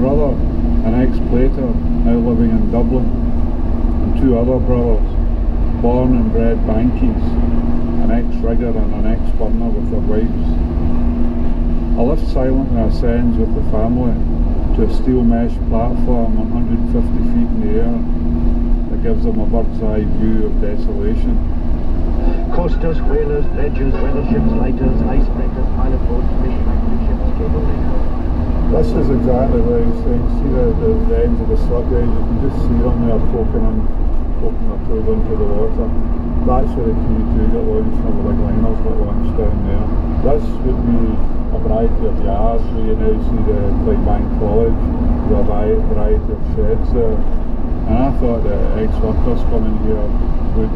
brother, an ex-plater, now living in Dublin, and two other brothers, born and bred Bankies, an ex-rigger and an ex-burner with their wives. I lift silently ascends with the family to a steel mesh platform 150 feet in the air that gives them a bird's eye view of desolation. Coasters, whalers, dredgers, weather ships, lighters, icebreakers, pilot boats, fish factory ships, cable layers. This is exactly where you see the ends of the Sudbury. You can just see them there poking their toes into the water. That's where the Q2 get launched from the big liners that launch down there. This would be a variety of yards where you now see the Clydebank College, with a variety of sheds there. And I thought that ex-workers coming here would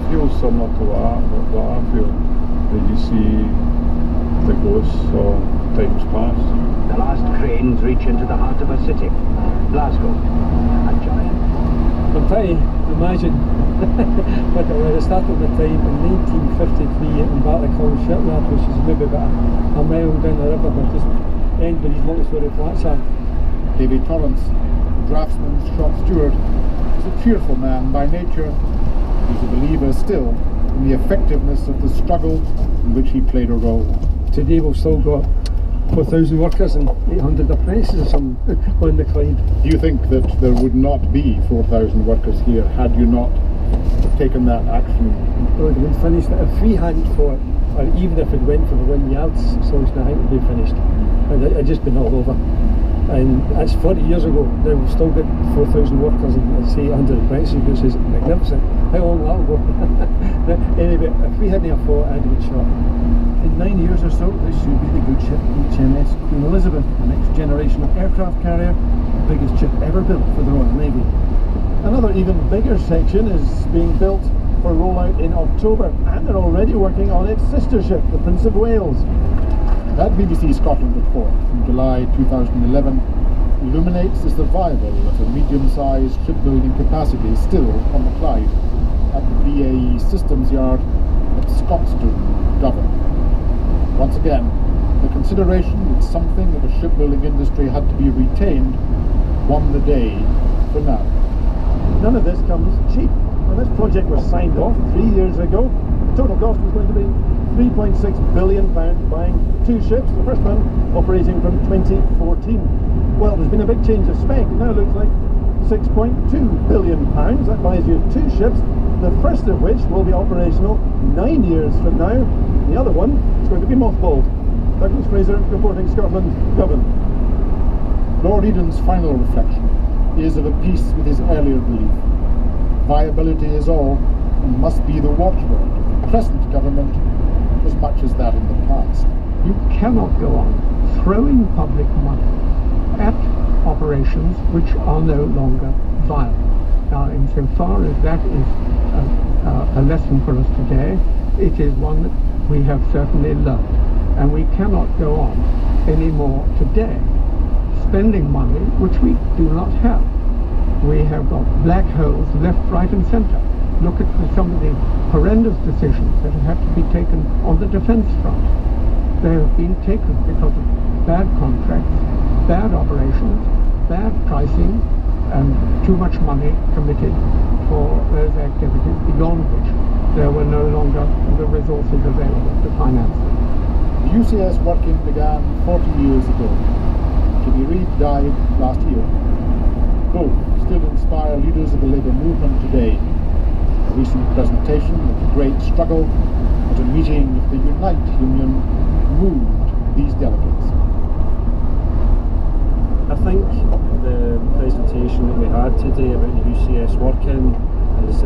feel similar to what I feel, that you see the ghosts of times past. The last cranes reach into the heart of a city, Glasgow. A giant... I'm trying to imagine what it was. I started the time in 1953 in Bartacon Shipyard, which is maybe about a mile down the river, but just end where these multi-storey flats are. David Torrance, draftsman, shop steward, is a cheerful man by nature. He's a believer still in the effectiveness of the struggle in which he played a role. Today we've still got 4,000 workers and 800 apprentices or something on the Clyde. Do you think that there would not be 4,000 workers here had you not taken that action? Well, it would have finished if we hadn't fought, or even if it went for the 1 yards solution, I think it would be finished. I'd just been all over. And that's 40 years ago. Now we've still got 4,000 workers and I'd say 800 apprentices, which is magnificent. How long that'll go? Anyway, if we hadn't fought, I'd have been shot. In 9 years or so, this should be the good ship HMS Queen Elizabeth, the next generation of aircraft carrier, the biggest ship ever built for the Royal Navy. Another even bigger section is being built for rollout in October, and they're already working on its sister ship, the Prince of Wales. That BBC Scotland report from July 2011 illuminates the survival of a medium-sized shipbuilding capacity still on the Clyde at the BAE Systems Yard at Scotstoun, Govan. Once again, the consideration that something of a shipbuilding industry had to be retained won the day for now. None of this comes cheap. When this project was signed off 3 years ago, the total cost was going to be £3.6 billion buying two ships, the first one operating from 2014. Well, there's been a big change of spec. It now looks like £6.2 billion. That buys you two ships, the first of which will be operational 9 years from now. The other one is going to be mothballed. Douglas Fraser reporting Scotland, Govan. Lord Eden's final reflection is of a piece with his earlier belief. Viability is all and must be the watchword of the present government as much as that in the past. You cannot go on throwing public money at operations which are no longer viable. Now, insofar as that is a lesson for us today, it is one that we have certainly learned, and we cannot go on anymore today spending money which we do not have. We have got black holes left, right and centre. Look at some of the horrendous decisions that have had to be taken on the defence front. They have been taken because of bad contracts, bad operations, bad pricing, and too much money committed for those activities beyond which there were no longer the resources available to finance them. The UCS working began 40 years ago. Jimmy Reid died last year. Both still inspire leaders of the labour movement today. A recent presentation of the Great Struggle at a meeting of the Unite Union moved these delegates. I think the presentation that we had today about the UCS working is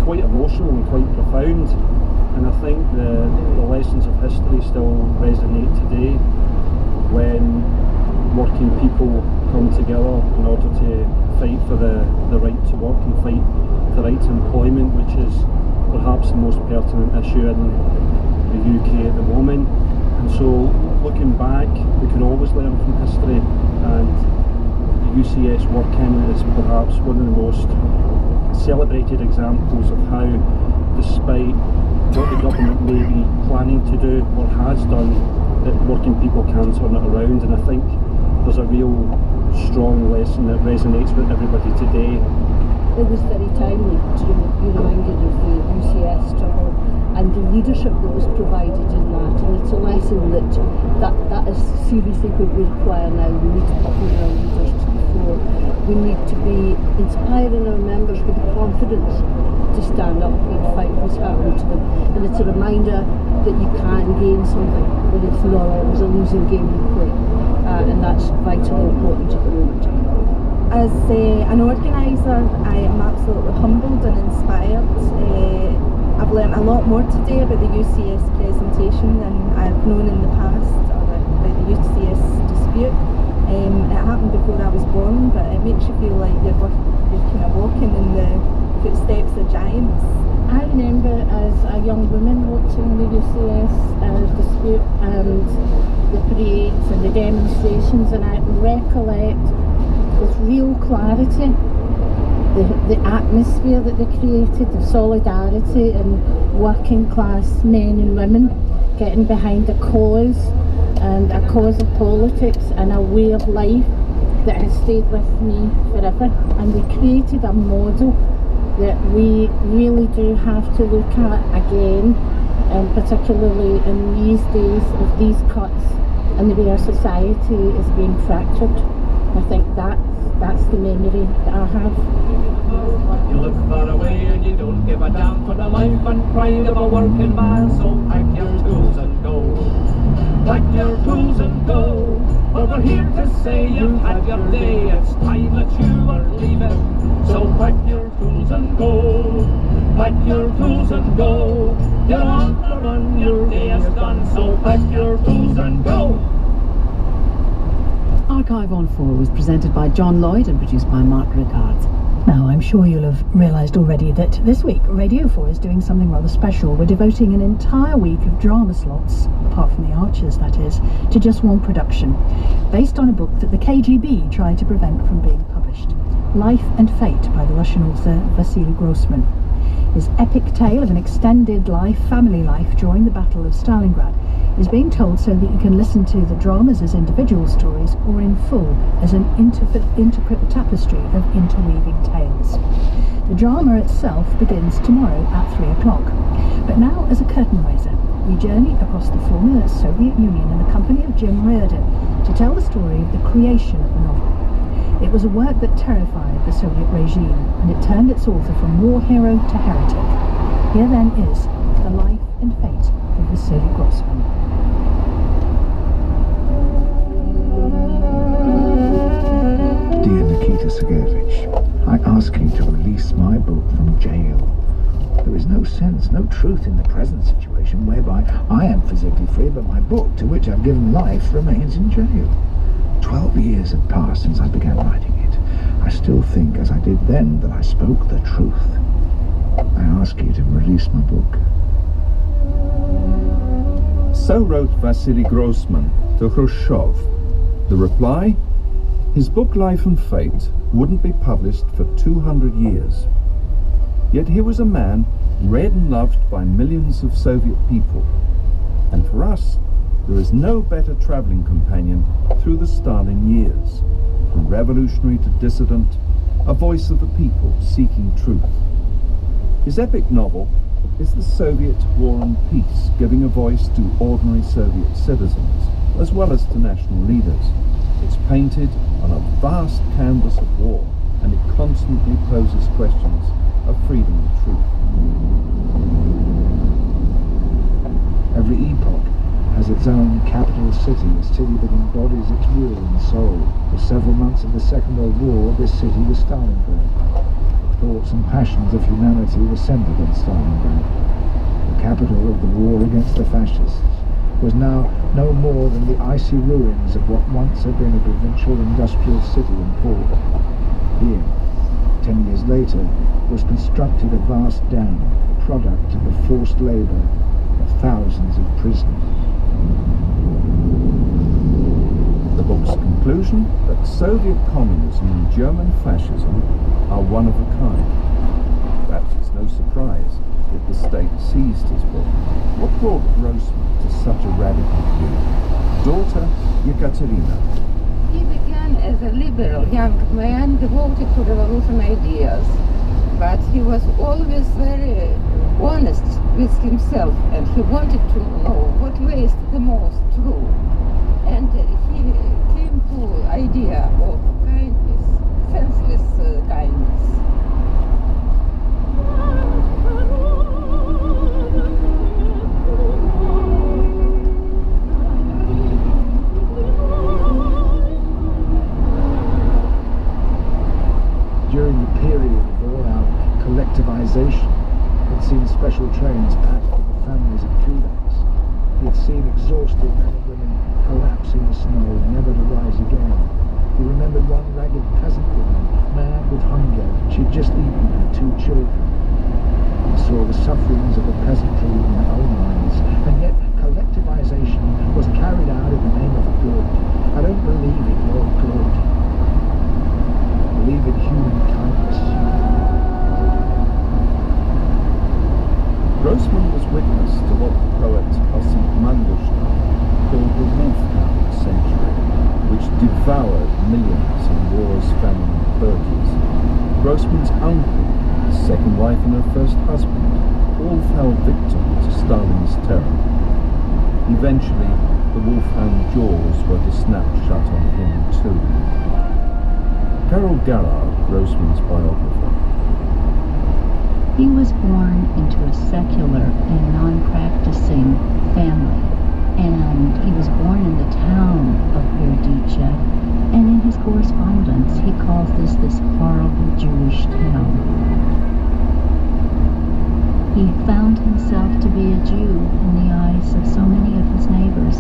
quite emotional and quite profound, and I think the lessons of history still resonate today when working people come together in order to fight for the right to work and fight the right to employment, which is perhaps the most pertinent issue in the UK at the moment. And so looking back, we can always learn from history, and the UCS working is perhaps one of the most celebrated examples of how, despite what the government may be planning to do or has done, that working people can turn it around. And I think there's a real strong lesson that resonates with everybody today. It was very timely to be reminded of the UCS struggle and the leadership that was provided in that, and it's a lesson that is seriously what we require now. We need to put our leaders to the fore. We need to be inspiring our members with the confidence to stand up and fight what's happening to them, and it's a reminder that you can gain something, but it's not always a losing game you play, and that's vitally important at the moment. As an organiser, I am absolutely humbled and inspired. I've learnt a lot more today about the UCS presentation than I've known in the past, or about the UCS dispute. It happened before I was born, but it makes you feel like you're kind of walking in the footsteps of giants. I remember as a young woman watching the UCS dispute and the parades and the demonstrations, and I recollect with real clarity the atmosphere that they created of solidarity and working class men and women getting behind a cause, and a cause of politics and a way of life that has stayed with me forever. And they created a model that we really do have to look at again, and particularly in these days of these cuts and the way our society is being fractured. I think that's the memory that I have. You look far away and you don't give a damn for the life and pride of a working man, so pack your tools and go. Pack your tools and go. But we're here to say you've had your day, it's time that you are leaving. So pack your tools and go. Pack your tools and go. You're on the run, your day is done, so pack your tools and go. Archive on 4 was presented by John Lloyd and produced by Mark Ricard. Now, I'm sure you'll have realised already that this week Radio 4 is doing something rather special. We're devoting an entire week of drama slots, apart from the Archers that is, to just one production, based on a book that the KGB tried to prevent from being published. Life and Fate by the Russian author Vasily Grossman. His epic tale of an extended family life during the Battle of Stalingrad, is being told so that you can listen to the dramas as individual stories or in full as an intricate tapestry of interweaving tales. The drama itself begins tomorrow at 3 o'clock. But now, as a curtain raiser, we journey across the former Soviet Union in the company of Jim Reardon to tell the story of the creation of the novel. It was a work that terrified the Soviet regime, and it turned its author from war hero to heretic. Here then is the life and fate of Vasily Grossman. Dear Nikita Sergeyevich, I ask you to release my book from jail. There is no sense, no truth in the present situation whereby I am physically free, but my book, to which I've given life, remains in jail. 12 years have passed since I began writing it. I still think, as I did then, that I spoke the truth. I ask you to release my book. So wrote Vasily Grossman to Khrushchev. The reply? His book Life and Fate wouldn't be published for 200 years. Yet he was a man read and loved by millions of Soviet people. And for us, there is no better travelling companion through the Stalin years. From revolutionary to dissident, a voice of the people seeking truth. His epic novel is the Soviet War and Peace, giving a voice to ordinary Soviet citizens, as well as to national leaders. It's painted on a vast canvas of war, and it constantly poses questions of freedom and truth. Every epoch has its own capital city, a city that embodies its will and soul. For several months of the Second World War, this city was Stalingrad. The thoughts and passions of humanity were centered in Stalingrad. The capital of the war against the fascists was now no more than the icy ruins of what once had been a provincial industrial city and port. Here, 10 years later, was constructed a vast dam, a product of the forced labour of thousands of prisoners. The book's conclusion that Soviet communism and German fascism are one of a kind. Perhaps it's no surprise that the state seized his book. What brought Grossman to such a radical view? Daughter Yekaterina. He liberal young man devoted to revolution ideas, but he was always very honest with himself, and he wanted to know what way is the most true. And he came to idea of kindness, senseless kindness. During the period of all-out collectivization, he had seen special trains packed with the families of kulaks. He had seen exhausted men and women collapse in the snow, never to rise again. He remembered one ragged peasant woman, mad with hunger. She had just eaten her 2 children. He saw the sufferings of the peasantry in their own eyes, and yet collectivization was carried out in the name of good. I don't believe in your good. I believe in human kindness. Grossman was witness to what the poet Ossip Mandelstam called the wolfhound century, which devoured millions in wars, famine and purges. Grossman's uncle, his second wife and her first husband, all fell victim to Stalin's terror. Eventually, the wolfhound jaws were to snap shut on him too. Carol Garrard, Grossman's biographer. He was born into a secular and non-practicing family, and he was born in the town of Berdice, and in his correspondence he calls this horrible Jewish town. He found himself to be a Jew in the eyes of so many of his neighbors,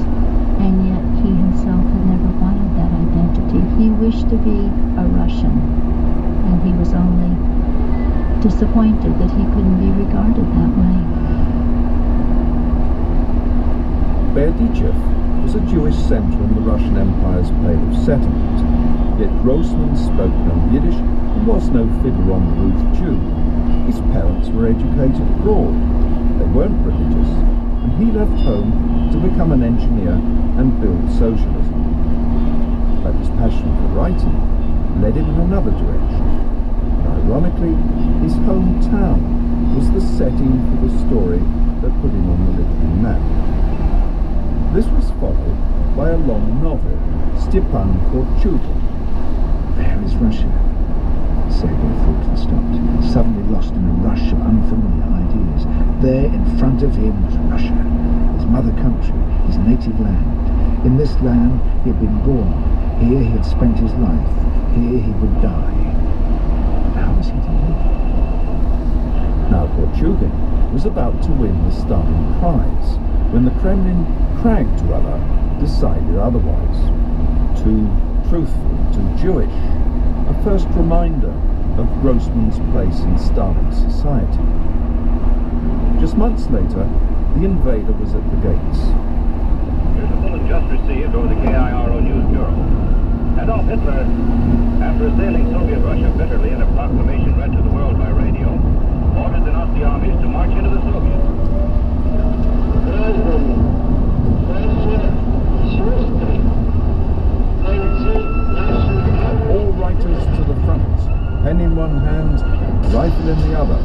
and yet he himself had never wanted that identity. He wished to be a Russian, and he was only disappointed that he couldn't be regarded that way. Berdichev was a Jewish centre in the Russian Empire's Pale of Settlement, yet Grossman spoke no Yiddish and was no fiddler-on-the-roof Jew. His parents were educated abroad. They weren't religious, and he left home to become an engineer and build socialism. But his passion for writing led him in another direction. Ironically, his hometown was the setting for the story that put him on the literary map. This was followed by a long novel, Stepan Korchugin. There is Russia. Sergei thought and stopped, suddenly lost in a rush of unfamiliar ideas. There in front of him was Russia, his mother country, his native land. In this land he had been born. Here he had spent his life. Here he would die. How was he to live? Now Korchugin was about to win the Stalin Prize when the Kremlin cragged rather decided otherwise. Too truthful, too Jewish. A first reminder of Grossman's place in Stalin's society. Just months later, the invader was at the gates. Here's a bullet just received over the KIRO News Bureau. Adolf Hitler, after assailing Soviet Russia bitterly in a proclamation read to the world by radio, ordered the Nazi armies to march into the Soviets. All writers to the front, pen in one hand, rifle in the other.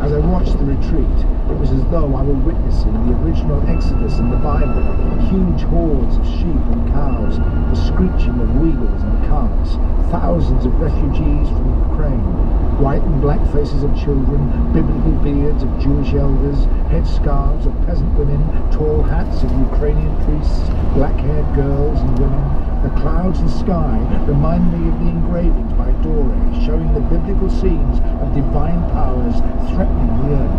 As I watched the retreat, it was as though I were witnessing the original Exodus in the Bible. Huge hordes of sheep and cows, the screeching of wheels and carts, thousands of refugees from Ukraine, white and black faces of children, biblical beards of Jewish elders, headscarves of peasant women, tall hats of Ukrainian priests, black-haired girls and women. The clouds and sky remind me of the engravings by Dore, showing the biblical scenes of divine powers threatening the earth.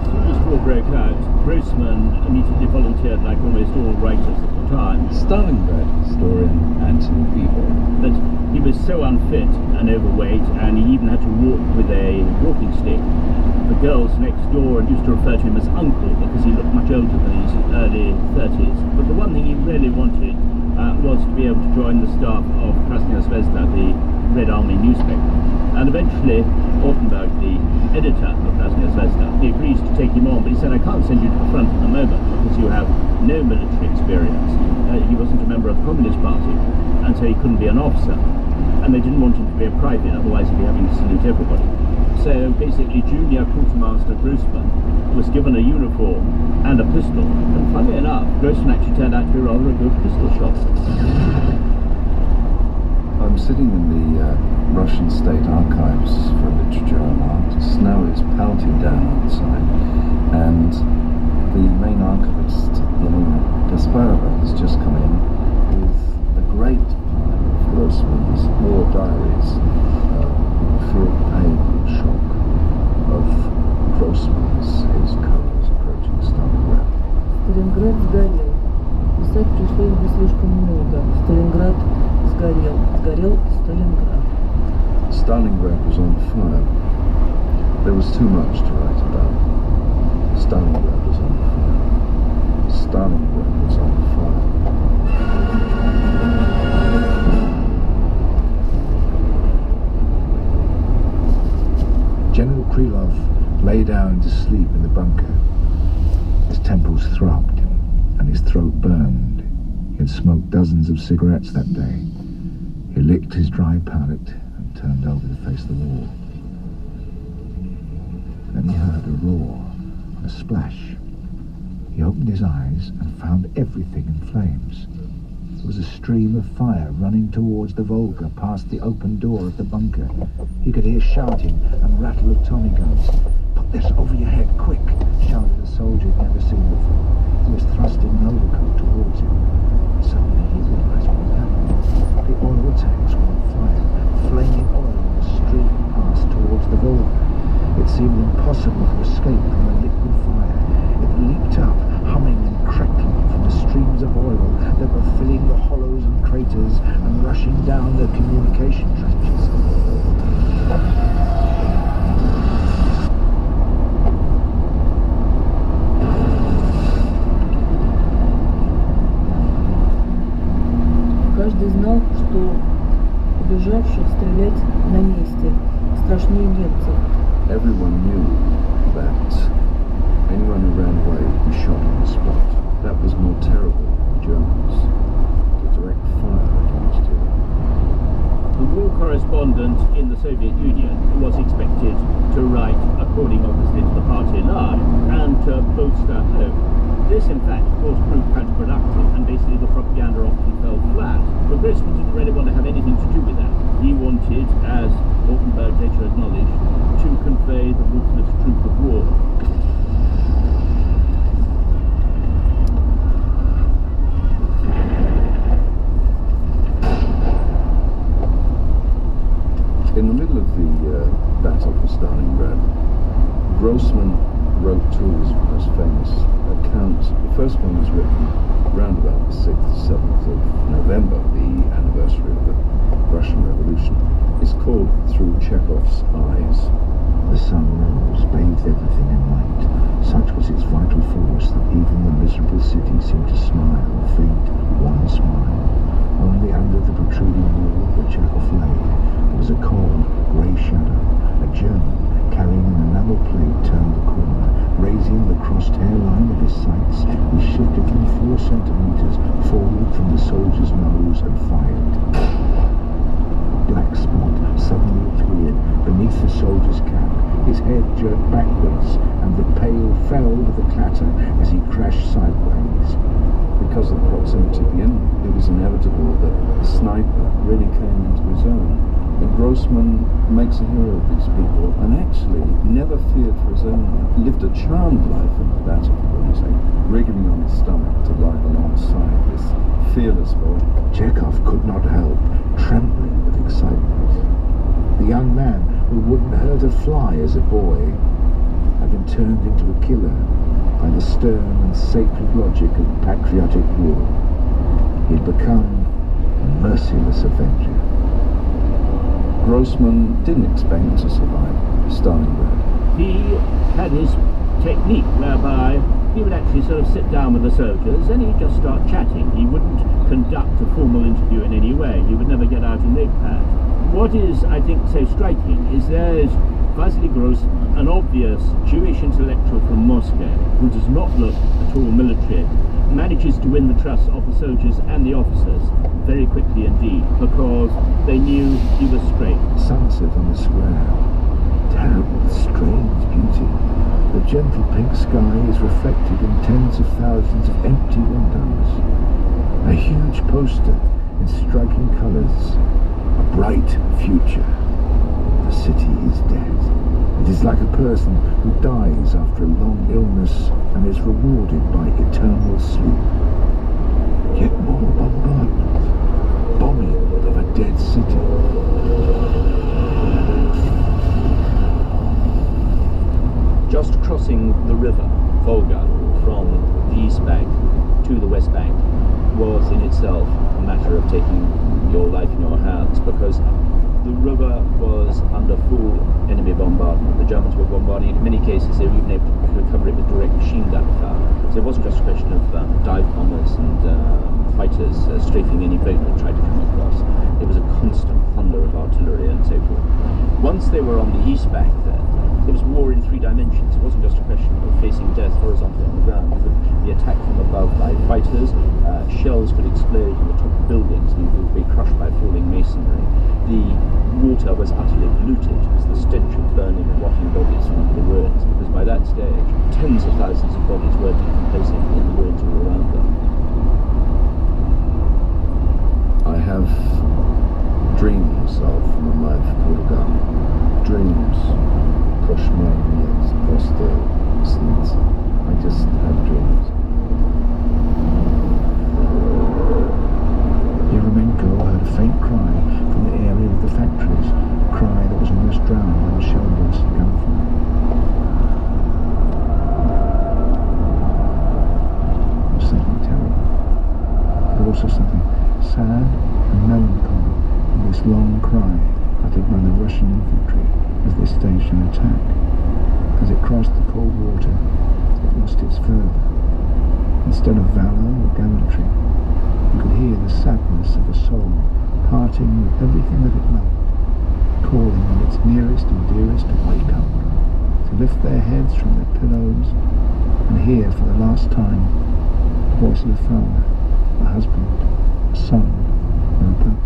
As soon as war broke out, Grossman immediately volunteered, like almost all writers at the time. Stalingrad historian Anthony Beevor. That he was so unfit and overweight, and he even had to walk with a walking stick. The girls next door used to refer to him as Uncle because he looked much older than his early 30s. But the one thing he really wanted was to be able to join the staff of Krasnaya Zvezda, the Red Army newspaper. And eventually, Ortenberg, the editor of Krasnaya Zvezda, he agrees to take him on, but he said, I can't send you to the front at the moment because you have no military experience. He wasn't a member of the Communist Party, and so he couldn't be an officer. And they didn't want him to be a private, otherwise he'd be having to salute everybody. So basically, junior quartermaster Grossman was given a uniform and a pistol, and funnily enough, Grossman actually turned out to be rather a good pistol shot. I'm sitting in the Russian State Archives for Literature and Art. Snow is pelting down outside, and the main archivist, Elena Gasparova, has just come in with a great pile of Grossman's war diaries. Feel pain and shock of Grossman's, his colors approaching Stalingrad. Сталинград сгорел. Писать пришлось бы слишком много. Сталинград сгорел. Сгорел Сталинград. Stalingrad was on fire. There was too much to write about. Stalingrad was on fire. Stalingrad was on fire. General Krylov lay down to sleep in the bunker. His temples throbbed and his throat burned. He had smoked dozens of cigarettes that day. He licked his dry palate and turned over to face the wall. Then he heard a roar, a splash. He opened his eyes and found everything in flames. There was a stream of fire running towards the Volga past the open door of the bunker. He could hear shouting and rattle of Tommy guns. "Put this over your head, quick!" shouted a soldier he'd never seen before. He was thrusting an overcoat towards him. Suddenly he realized what was happening. The oil tanks were on fire. Flaming oil was streaming past towards the Volga. It seemed impossible to escape from the liquid fire. It leaped up, humming and crackling from the streams of oil that were filling the hollows and craters and rushing down the communication trenches. Каждый знал, что убежавших стрелять на месте страшнее немцев. Everyone knew that anyone who ran away would be shot on the spot. That was more terrible than the Germans, to direct fire against you. The war correspondent in the Soviet Union was expected to write according obviously to the party line and to bolster hope. This in fact of course proved counterproductive and basically the propaganda often fell flat. But Grossman didn't really want to have anything to do with that. He wanted, as Ortenberg later acknowledged, to convey the ruthless truth of war. In the middle of the battle for Stalingrad, Grossman wrote two of his most famous accounts. The first one was written around about the 6th, 7th of November, the anniversary of the Russian Revolution. It's called Through Chekhov's Eyes. The sun rose, bathed everything in light. Such was its vital force that even the miserable city seemed to smile, faint, one smile. Only under the protruding wall where Chekhov lay, there was a cold, grey shadow. A German, carrying an enamel plate, turned the corner. Raising the crossed hairline of his sights, he shifted them 4 centimeters forward from the soldier's nose and fired. A black spot suddenly appeared beneath the soldier's cap. His head jerked backwards, and the pail fell with a clatter as he crashed sideways. Because of the proximity of the enemy, it was inevitable that the sniper really came into his own. And Grossman makes a hero of these people and actually never feared for his own life. Lived a charmed life in the battlefield, wriggling on his stomach to lie alongside this fearless boy. Chekhov could not help trembling with excitement. The young man who wouldn't hurt a fly as a boy had been turned into a killer by the stern and sacred logic of patriotic war. He'd become a merciless avenger. Grossman didn't expect to survive Stalingrad. He had his technique whereby he would actually sort of sit down with the soldiers and he'd just start chatting. He wouldn't conduct a formal interview in any way. He would never get out a notepad. What is, I think, so striking is there's Vasily Grossman, an obvious Jewish intellectual from Moscow, who does not look at all military, manages to win the trust of the soldiers and the officers very quickly indeed, because they knew he was straight. Sunset on the square. Terrible, strange beauty. The gentle pink sky is reflected in tens of thousands of empty windows. A huge poster in striking colours. A bright future. The city is dead. It is like a person who dies after a long illness and is rewarded by eternal sleep. Yet more bombardment. Bombing of a dead city. Just crossing the river, Volga, from the East Bank to the West Bank was in itself a matter of taking your life in your hands, because the river was under full enemy bombardment. The Germans were bombarding it. In many cases they were even able to cover it with direct machine gun fire. So it wasn't just a question of dive bombers and fighters strafing any boat that tried to come across. It was a constant thunder of artillery and so forth. Once they were on the East Bank there was war in 3 dimensions. It wasn't just a question of facing death horizontally on the ground. You could be attacked from above by fighters, shells could explode on the top of buildings and you would be crushed by falling masonry. The water was utterly polluted. It was the stench of burning and rotting bodies from under the ruins, because by that stage tens of thousands of bodies were decomposing in the ruins all around them. I have dreams of Mamayev Kurgan. Dreams push my ears across the seats. I just have dreams. Yeremenko heard a faint cry from the area of the factories, a cry that was almost drowned when the shell burst had come from it. There was something terrible, but also something sad and melancholy in this long cry uttered by the Russian infantry as they staged an attack. As it crossed the cold water, it lost its fervour. Instead of valour or gallantry, you could hear the sadness of a soul parting with everything that it loved, calling on its nearest and dearest to wake up, to lift their heads from their pillows and hear for the last time the voice of a father, a husband, a son, or a brother.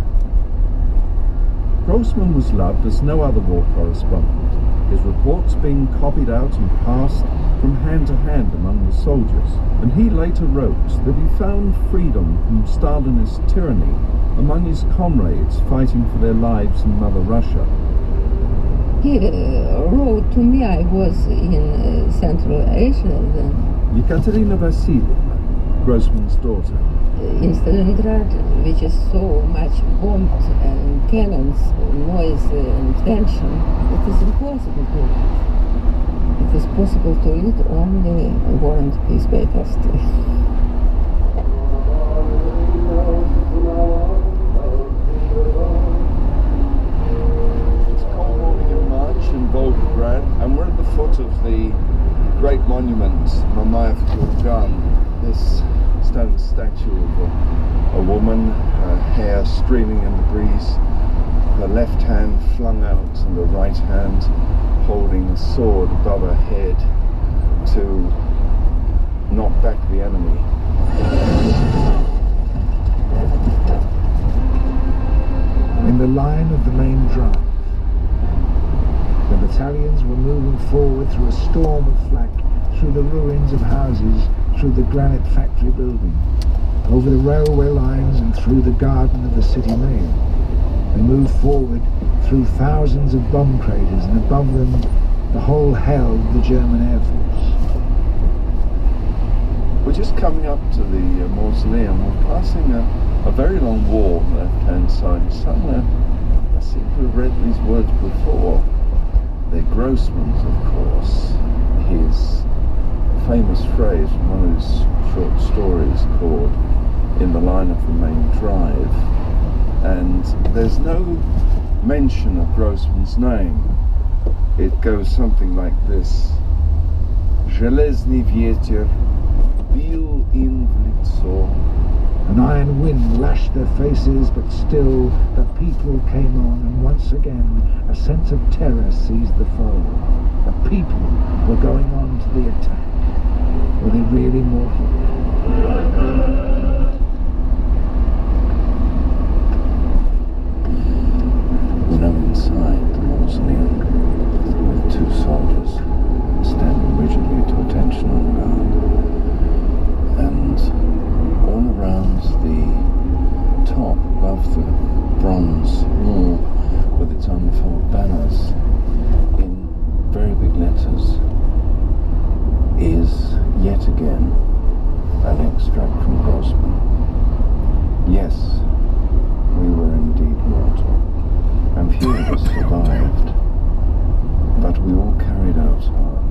Grossman was loved as no other war correspondent, his reports being copied out and passed from hand to hand among the soldiers, and he later wrote that he found freedom from Stalinist tyranny among his comrades fighting for their lives in Mother Russia. He wrote to me, I was in Central Asia then. Yekaterina Vasilievna, Grossman's daughter. In Stalingrad, which is so much bombed and cannons, noise and tension, it is impossible to eat. It is possible to eat only War and Peace papers. It's a cold morning in March in Volgograd, and we're at the foot of the great monument, Mamayev Kurgan, this stone statue of a woman, her hair streaming in the breeze, her left hand flung out and the right hand holding a sword above her head to knock back the enemy. In the line of the main drive, the battalions were moving forward through a storm of flak, through the ruins of houses, through the granite factory building, over the railway lines and through the garden of the city mail. They moved forward through thousands of bomb craters, and above them the whole hell of the German Air Force. We're just coming up to the mausoleum. We're passing a very long wall on the left-hand side. Somewhere I seem to have read these words before. They're Grossman's, of course. His famous phrase from one of his short stories called In the Line of the Main Drive, and there's no mention of Grossman's name. It goes something like this: Железный ветер бил им в лицо, An iron wind lashed their faces, but still the people came on, and once again a sense of terror seized the foe. The people were going on to the attack. Were they really mortal? We're now inside the mausoleum with two soldiers standing rigidly to attention on guard. And all around the top, above the bronze wall with its unfurled banners, in very big letters, is yet again an extract from Grossman. Yes, we were indeed mortal, and few of us survived, but we all carried out our